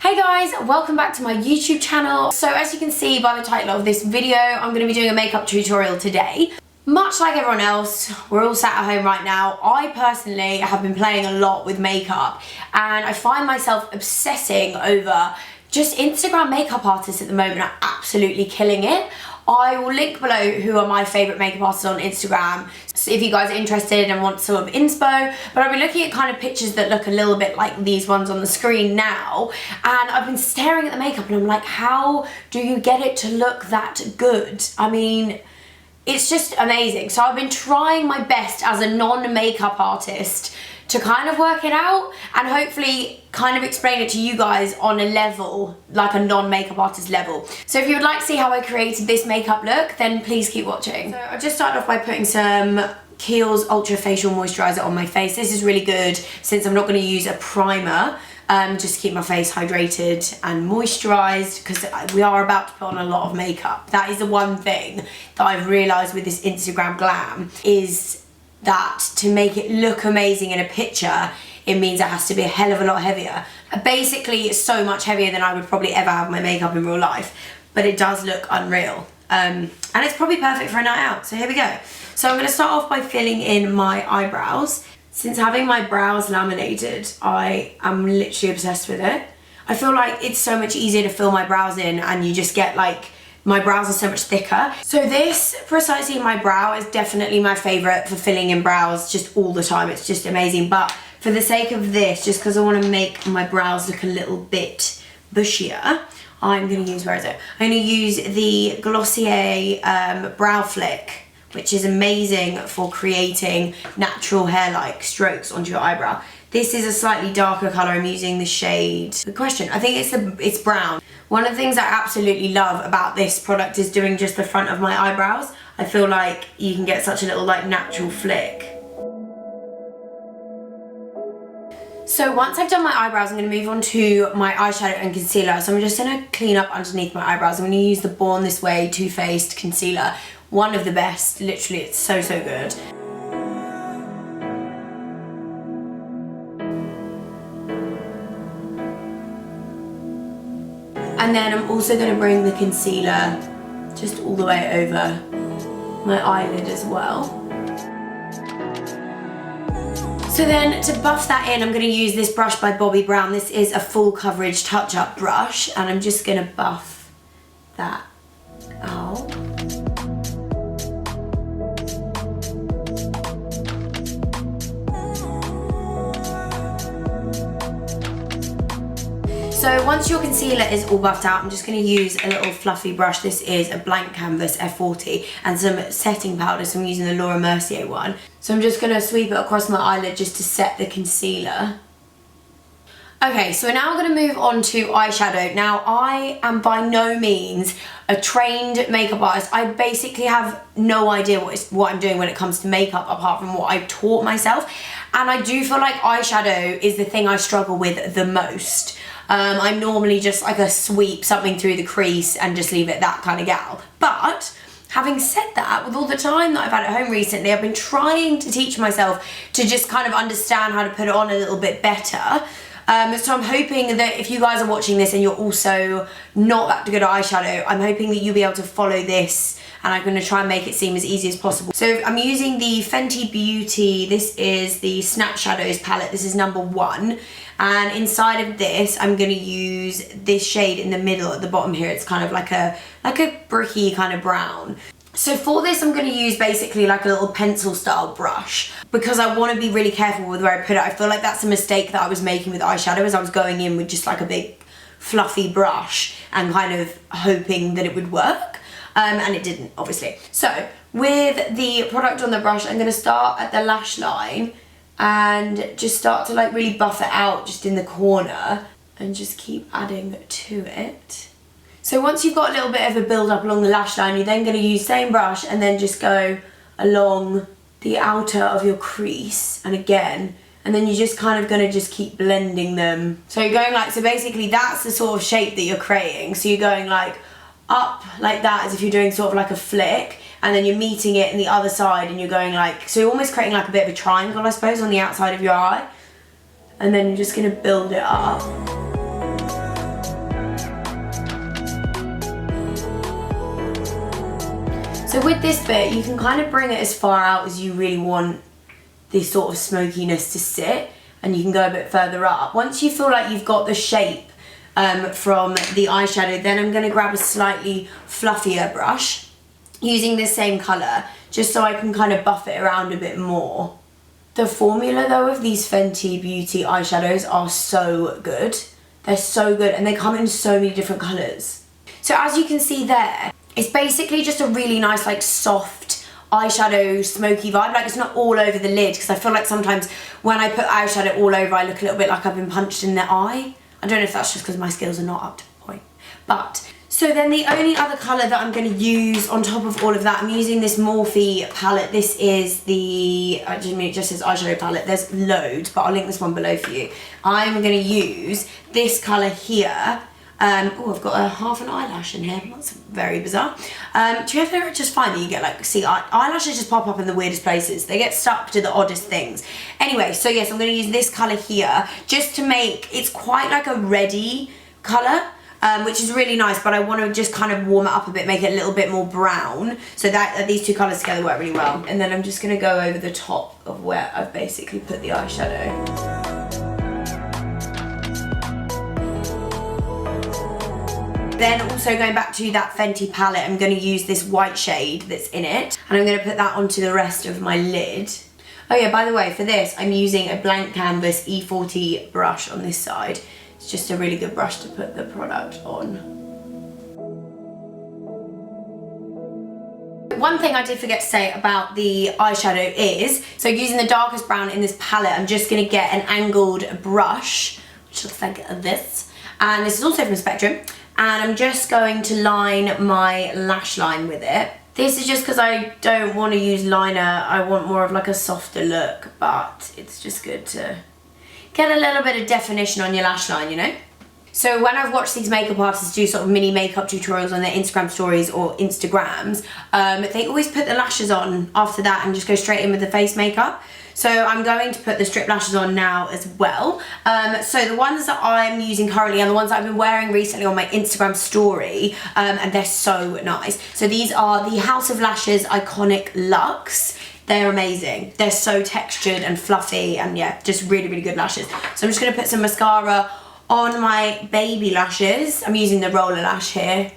Hey guys, welcome back to my YouTube channel. So as you can see by the title of this video, I'm going to be doing a makeup tutorial today. Much like everyone else, we're all sat at home right now. I personally have been playing a lot with makeup and I find myself obsessing over just Instagram makeup artists at the moment are absolutely killing it. I will link below who are my favourite makeup artists on Instagram, so if you guys are interested and want some inspo. But I've been looking at kind of pictures that look a little bit like these ones on the screen now, and I've been staring at the makeup and I'm like, how do you get it to look that good? I mean, it's just amazing. So I've been trying my best as a non-makeup artist to kind of work it out and hopefully kind of explain it to you guys on a level, like a non-makeup artist level. So if you would like to see how I created this makeup look, then please keep watching. So I just started off by putting some Kiehl's Ultra Facial Moisturizer on my face. This is really good since I'm not going to use a primer, just to keep my face hydrated and moisturized, because we are about to put on a lot of makeup. That is the one thing that I've realized with this Instagram Glam, is that to make it look amazing in a picture, it means it has to be a hell of a lot heavier. Basically, it's so much heavier than I would probably ever have my makeup in real life, but it does look unreal. And it's probably perfect for a night out, so here we go. So I'm going to start off by filling in my eyebrows. Since having my brows laminated, I am literally obsessed with it. I feel like it's so much easier to fill my brows in and you just get like, my brows are so much thicker. So this precisely my brow is definitely my favorite for filling in brows just all the time. It's just amazing. But for the sake of this, just because I want to make my brows look a little bit bushier, I'm going to use, where is it? I'm going to use the Glossier Brow Flick, which is amazing for creating natural hair-like strokes onto your eyebrow. This is a slightly darker colour. I'm using the shade, good question, I think it's brown. One of the things I absolutely love about this product is doing just the front of my eyebrows. I feel like you can get such a little like natural flick. So once I've done my eyebrows, I'm going to move on to my eyeshadow and concealer. So I'm just going to clean up underneath my eyebrows. I'm going to use the Born This Way Too Faced concealer. One of the best, literally, it's so good. And then I'm also going to bring the concealer just all the way over my eyelid as well. So then to buff that in, I'm going to use this brush by Bobbi Brown. This is a full coverage touch-up brush, and I'm just going to buff that out. So once your concealer is all buffed out, I'm just going to use a little fluffy brush. This is a blank canvas F40 and some setting powder. So I'm using the Mercier one. So I'm just going to sweep it across my eyelid just to set the concealer. Okay, so now I'm going to move on to eyeshadow. Now, I am by no means a trained makeup artist. I basically have no idea what I'm doing when it comes to makeup apart from what I've taught myself. And I do feel like eyeshadow is the thing I struggle with the most. I'm normally just like a sweep something through the crease and just leave it that kind of gal. But having said that, with all the time that I've had at home recently, I've been trying to teach myself to just kind of understand how to put it on a little bit better. So I'm hoping that if you guys are watching this and you're also not that good at eyeshadow, I'm hoping that you'll be able to follow this, and I'm going to try and make it seem as easy as possible. So I'm using the Fenty Beauty, this is the Snap Shadows palette, this is number 1. And inside of this, I'm going to use this shade in the middle at the bottom here. It's kind of like a bricky kind of brown. So for this, I'm going to use basically like a little pencil style brush because I want to be really careful with where I put it. I feel like that's a mistake that I was making with eyeshadow, as I was going in with just like a big fluffy brush and kind of hoping that it would work. And it didn't, obviously. So with the product on the brush, I'm going to start at the lash line and just start to like really buff it out just in the corner and just keep adding to it. So once you've got a little bit of a build up along the lash line, you're then going to use the same brush and then just go along the outer of your crease and again, and then you're just kind of going to just keep blending them. So you're going like, so basically that's the sort of shape that you're creating. So you're going like up like that as if you're doing sort of like a flick, and then you're meeting it in the other side and you're going like, so you're almost creating like a bit of a triangle, I suppose, on the outside of your eye. And then you're just going to build it up. So with this bit, you can kind of bring it as far out as you really want this sort of smokiness to sit, and you can go a bit further up. Once you feel like you've got the shape from the eyeshadow, then I'm going to grab a slightly fluffier brush using the same colour, just so I can kind of buff it around a bit more. The formula though of these Fenty Beauty eyeshadows are so good. They're so good, and they come in so many different colours. So as you can see there, it's basically just a really nice like soft eyeshadow smoky vibe. Like, it's not all over the lid, because I feel like sometimes when I put eyeshadow all over, I look a little bit like I've been punched in the eye. I don't know if that's just because my skills are not up to the point. But so then the only other colour that I'm going to use on top of all of that, I'm using this Morphe palette. This is the, I didn't mean it just says eyeshadow palette. There's loads, but I'll link this one below for you. I'm going to use this colour here. Oh, I've got a half an eyelash in here. That's very bizarre. Do you ever just find that you get like, see, eyelashes just pop up in the weirdest places. They get stuck to the oddest things. Anyway, so yes, I'm going to use this colour here just to make, it's quite like a reddy colour. Which is really nice, but I want to just kind of warm it up a bit, make it a little bit more brown, so that these two colours together work really well. And then I'm just going to go over the top of where I've basically put the eyeshadow. Then also going back to that Fenty palette, I'm going to use this white shade that's in it, and I'm going to put that onto the rest of my lid. Oh yeah, by the way, for this I'm using a blank canvas E40 brush on this side. It's just a really good brush to put the product on. One thing I did forget to say about the eyeshadow is, so using the darkest brown in this palette, I'm just going to get an angled brush, which looks like this, and this is also from Spectrum, and I'm just going to line my lash line with it. This is just because I don't want to use liner, I want more of like a softer look, but it's just good to get a little bit of definition on your lash line, you know? So when I've watched these makeup artists do sort of mini makeup tutorials on their Instagram stories or Instagrams, they always put the lashes on after that and just go straight in with the face makeup. So I'm going to put the strip lashes on now as well. So the ones that I'm using currently are the ones that I've been wearing recently on my Instagram story, and they're so nice. So these are the House of Lashes Iconic Luxe. They're amazing. They're so textured and fluffy, and yeah, just really, really good lashes. So I'm just gonna put some mascara on my baby lashes. I'm using the roller lash here.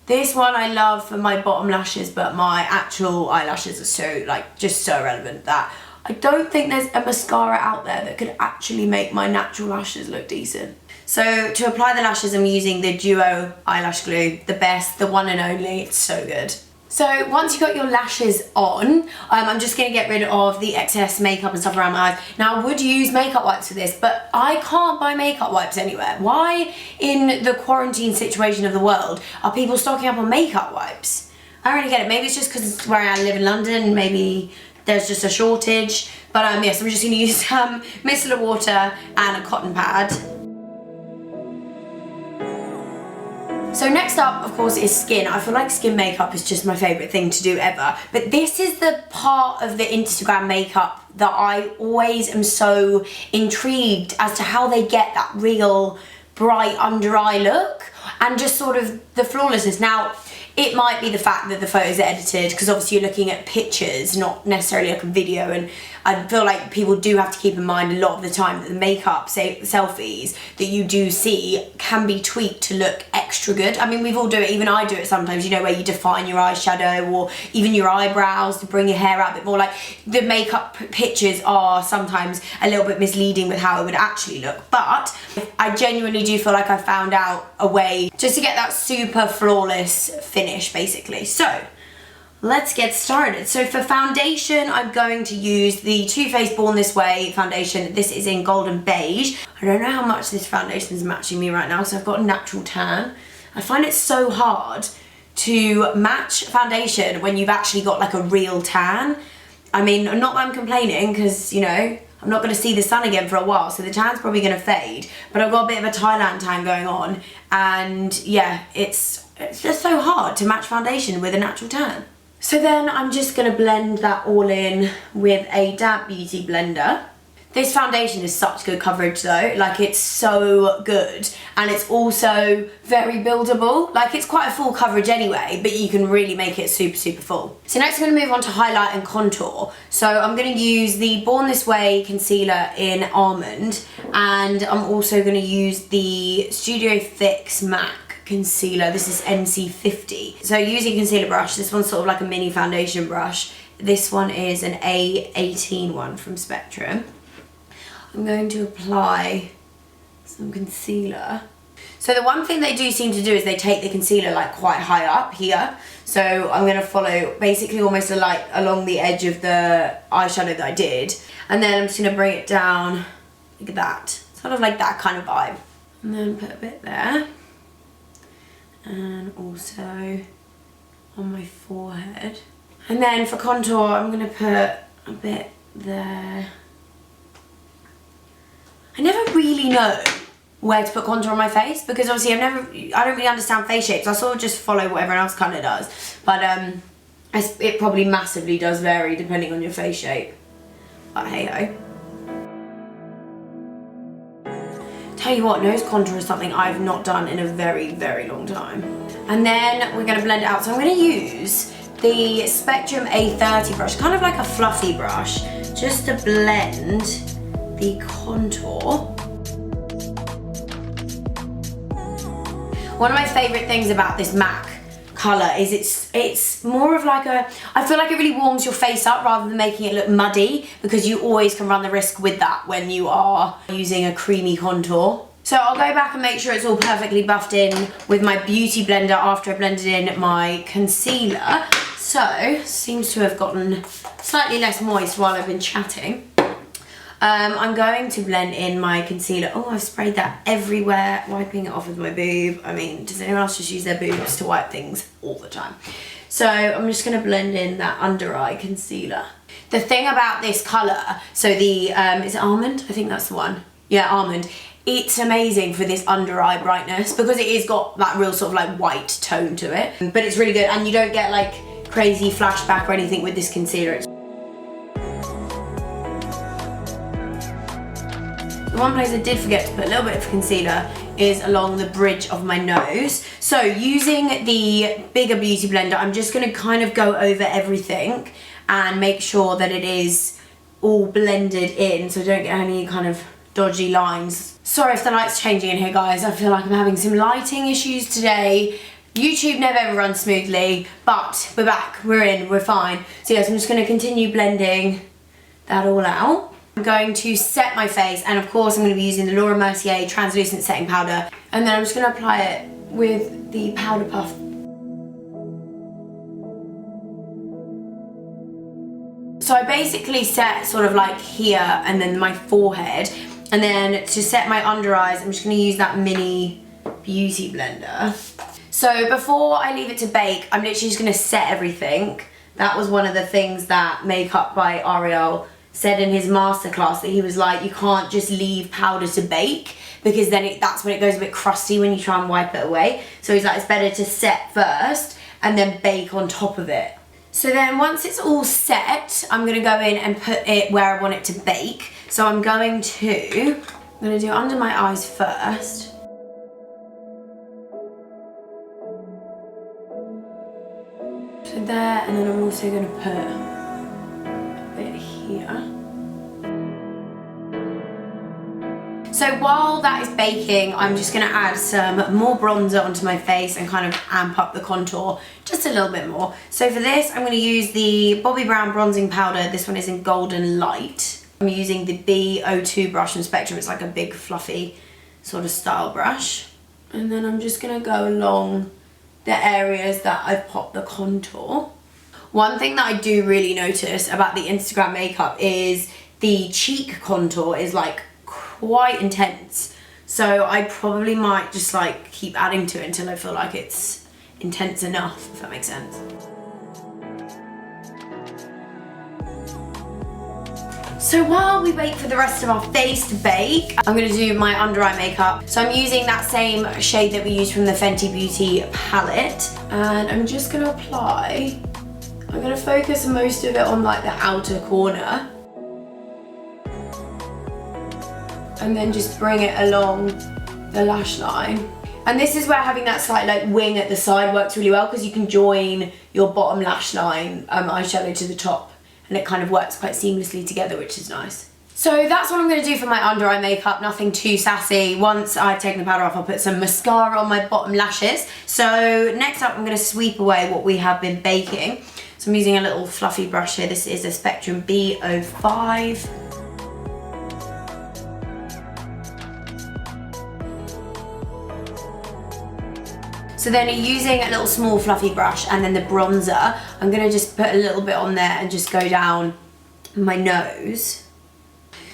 This one I love for my bottom lashes, but my actual eyelashes are so, like, just so relevant that I don't think there's a mascara out there that could actually make my natural lashes look decent. So to apply the lashes, I'm using the Duo eyelash glue, the best, the one and only. It's so good. So once you've got your lashes on, I'm just going to get rid of the excess makeup and stuff around my eyes. Now I would use makeup wipes for this, but I can't buy makeup wipes anywhere. Why in the quarantine situation of the world are people stocking up on makeup wipes? I don't really get it. Maybe it's just because it's where I live in London, maybe there's just a shortage. But yes, I'm just going to use micellar water and a cotton pad. So next up, of course, is skin. I feel like skin makeup is just my favourite thing to do ever. But this is the part of the Instagram makeup that I always am so intrigued as to how they get that real bright under eye look and just sort of the flawlessness. Now, it might be the fact that the photos are edited, because obviously you're looking at pictures, not necessarily like a video, and I feel like people do have to keep in mind a lot of the time that the makeup, say selfies that you do see, can be tweaked to look extra good. I mean, we've all do it, even I do it sometimes, you know, where you define your eyeshadow or even your eyebrows to bring your hair out a bit more. Like, the makeup pictures are sometimes a little bit misleading with how it would actually look, but I genuinely do feel like I found out a way just to get that super flawless finish, basically. So let's get started. So for foundation, I'm going to use the Too Faced Born This Way foundation. This is in Golden Beige. I don't know how much this foundation is matching me right now, so I've got a natural tan. I find it so hard to match foundation when you've actually got like a real tan. I mean, not that I'm complaining, because, you know, I'm not going to see the sun again for a while, so the tan's probably going to fade, but I've got a bit of a Thailand tan going on, and yeah, it's just so hard to match foundation with a natural tan. So then I'm just going to blend that all in with a damp beauty blender. This foundation is such good coverage though, like it's so good, and it's also very buildable. Like it's quite a full coverage anyway, but you can really make it super, super full. So next I'm gonna move on to highlight and contour. So I'm gonna use the Born This Way concealer in Almond, and I'm also gonna use the Studio Fix MAC concealer. This is NC50. So using concealer brush, this one's sort of like a mini foundation brush. This one is an A18 one from Spectrum. I'm going to apply some concealer. So the one thing they do seem to do is they take the concealer like quite high up here. So I'm going to follow basically almost like along the edge of the eyeshadow that I did. And then I'm just going to bring it down like that. Sort of like that kind of vibe. And then put a bit there. And also on my forehead. And then for contour, I'm going to put a bit there. I never really know where to put contour on my face because obviously I don't really understand face shapes. I sort of just follow what everyone else kind of does. But it probably massively does vary depending on your face shape. But hey ho. Tell you what, nose contour is something I've not done in a very, very long time. And then we're going to blend it out. So I'm going to use the Spectrum A30 brush, kind of like a fluffy brush, just to blend the contour. One of my favourite things about this MAC colour is it's more of like I feel like it really warms your face up rather than making it look muddy, because you always can run the risk with that when you are using a creamy contour. So I'll go back and make sure it's all perfectly buffed in with my beauty blender after I blended in my concealer. So, seems to have gotten slightly less moist while I've been chatting. I'm going to blend in my concealer. Oh, I've sprayed that everywhere, wiping it off with my boob. I mean, does anyone else just use their boobs to wipe things all the time? So I'm just going to blend in that under eye concealer. The thing about this colour, so the, is it Almond? I think that's the one. Yeah, Almond. It's amazing for this under eye brightness because it has got that real sort of like white tone to it. But it's really good, and you don't get like crazy flashback or anything with this concealer. The one place I did forget to put a little bit of concealer is along the bridge of my nose. So using the bigger beauty blender, I'm just going to kind of go over everything and make sure that it is all blended in so I don't get any kind of dodgy lines. Sorry if the light's changing in here, guys. I feel like I'm having some lighting issues today. YouTube never ever runs smoothly, but we're back, we're in, we're fine. So yes, I'm just going to continue blending that all out. I'm going to set my face, and of course I'm going to be using the Laura Mercier translucent setting powder, and then I'm just going to apply it with the powder puff. So I basically set sort of like here and then my forehead, and then to set my under eyes I'm just going to use that mini beauty blender. So before I leave it to bake, I'm literally just going to set everything. That was one of the things that Makeup by Ariel said in his masterclass, that he was like, you can't just leave powder to bake because then that's when it goes a bit crusty when you try and wipe it away. So he's like, it's better to set first and then bake on top of it. So then once it's all set, I'm going to go in and put it where I want it to bake. So I'm going to do under my eyes first. So there, and then I'm also going to put a bit here. So while that is baking, I'm just going to add some more bronzer onto my face and kind of amp up the contour just a little bit more. So for this, I'm going to use the Bobbi Brown bronzing powder. This one is in Golden Light. I'm using the B02 brush from Spectrum. It's like a big fluffy sort of style brush. And then I'm just going to go along the areas that I've popped the contour. One thing that I do really notice about the Instagram makeup is the cheek contour is like quite intense. So I probably might just like keep adding to it until I feel like it's intense enough, if that makes sense. So while we wait for the rest of our face to bake, I'm going to do my under eye makeup. So I'm using that same shade that we used from the Fenty Beauty palette. And I'm just going to apply, I'm going to focus most of it on like the outer corner. and then just bring it along the lash line. And this is where having that slight like wing at the side works really well, because you can join your bottom lash line eyeshadow to the top, and it kind of works quite seamlessly together, which is nice. So that's what I'm going to do for my under eye makeup, nothing too sassy. Once I've taken the powder off, I'll put some mascara on my bottom lashes. So next up, I'm going to sweep away what we have been baking. So I'm using a little fluffy brush here. This is a Spectrum B05. So then using a little small fluffy brush and then the bronzer, I'm going to just put a little bit on there and just go down my nose.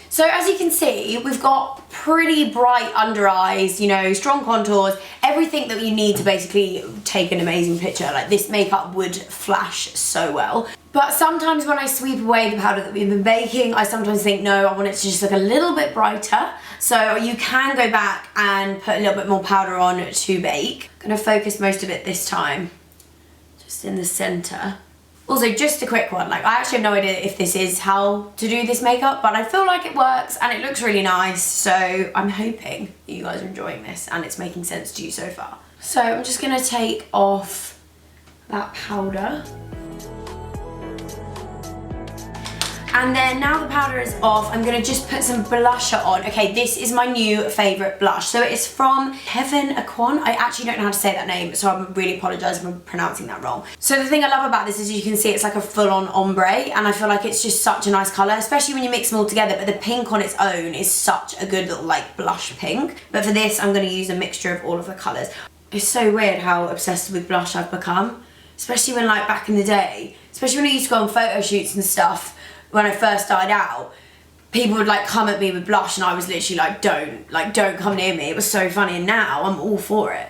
So as you can see, we've got pretty bright under eyes, you know, strong contours, everything that you need to basically take an amazing picture. Like, this makeup would flash so well. But sometimes when I sweep away the powder that we've been baking, I sometimes think, no, I want it to just look a little bit brighter. So you can go back and put a little bit more powder on to bake. I'm gonna focus most of it this time, just in the center. Also, just a quick one, like, I actually have no idea if this is how to do this makeup, but I feel like it works and it looks really nice, so I'm hoping that you guys are enjoying this and it's making sense to you so far. So I'm just gonna take off that powder. And then now the powder is off, I'm gonna just put some blusher on. Okay, this is my new favorite blush. So it's from Heaven Aquan. I actually don't know how to say that name, so I really apologize if I'm pronouncing that wrong. So the thing I love about this is, you can see it's like a full-on ombre, and I feel like it's just such a nice color, especially when you mix them all together, but the pink on its own is such a good little like blush pink. But for this, I'm gonna use a mixture of all of the colors. It's so weird how obsessed with blush I've become, especially when, like, back in the day, especially when I used to go on photo shoots and stuff. When I first started out, people would like come at me with blush and I was literally like, don't come near me. It was so funny, and now I'm all for it.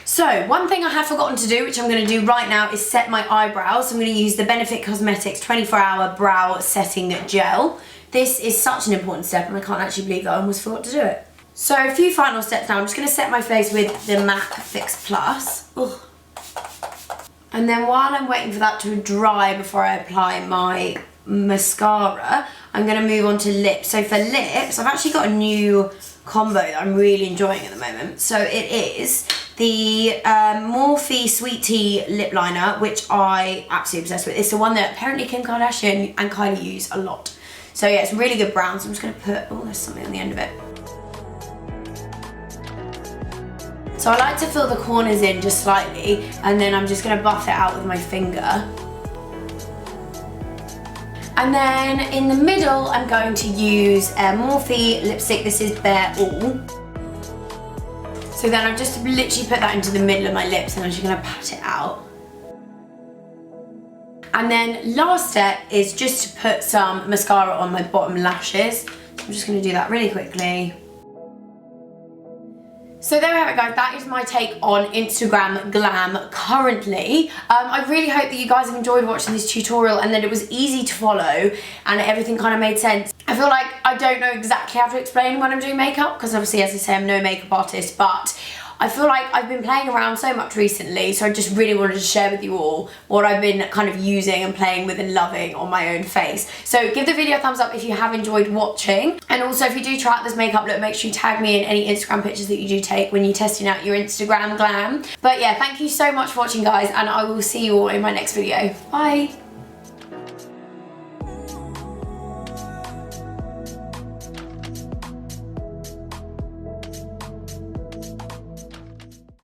So one thing I have forgotten to do, which I'm gonna do right now, is set my eyebrows. So I'm gonna use the Benefit Cosmetics 24-hour brow setting gel. This is such an important step, and I can't actually believe that I almost forgot to do it. So a few final steps now. I'm just gonna set my face with the MAC Fix Plus. Ugh. And then while I'm waiting for that to dry before I apply my mascara, I'm going to move on to lips. So for lips, I've actually got a new combo that I'm really enjoying at the moment. So it is the Morphe Sweet Tea lip liner, which I absolutely obsessed with. It's the one that apparently Kim Kardashian and Kylie use a lot. So yeah, it's a really good brown. So I'm just going to put, oh, there's something on the end of it. So I like to fill the corners in just slightly, and then I'm just going to buff it out with my finger. And then in the middle, I'm going to use a Morphe lipstick. This is Bare All. So then I've just literally put that into the middle of my lips, and I'm just gonna pat it out. And then last step is just to put some mascara on my bottom lashes. So I'm just gonna do that really quickly. So there we have it, guys. That is my take on Instagram Glam currently. I really hope that you guys have enjoyed watching this tutorial and that it was easy to follow and everything kind of made sense. I feel like I don't know exactly how to explain when I'm doing makeup, because obviously, as I say, I'm no makeup artist, but I feel like I've been playing around so much recently, so I just really wanted to share with you all what I've been kind of using and playing with and loving on my own face. So give the video a thumbs up if you have enjoyed watching, and also if you do try out this makeup look, make sure you tag me in any Instagram pictures that you do take when you're testing out your Instagram Glam. But yeah, thank you so much for watching, guys, and I will see you all in my next video. Bye!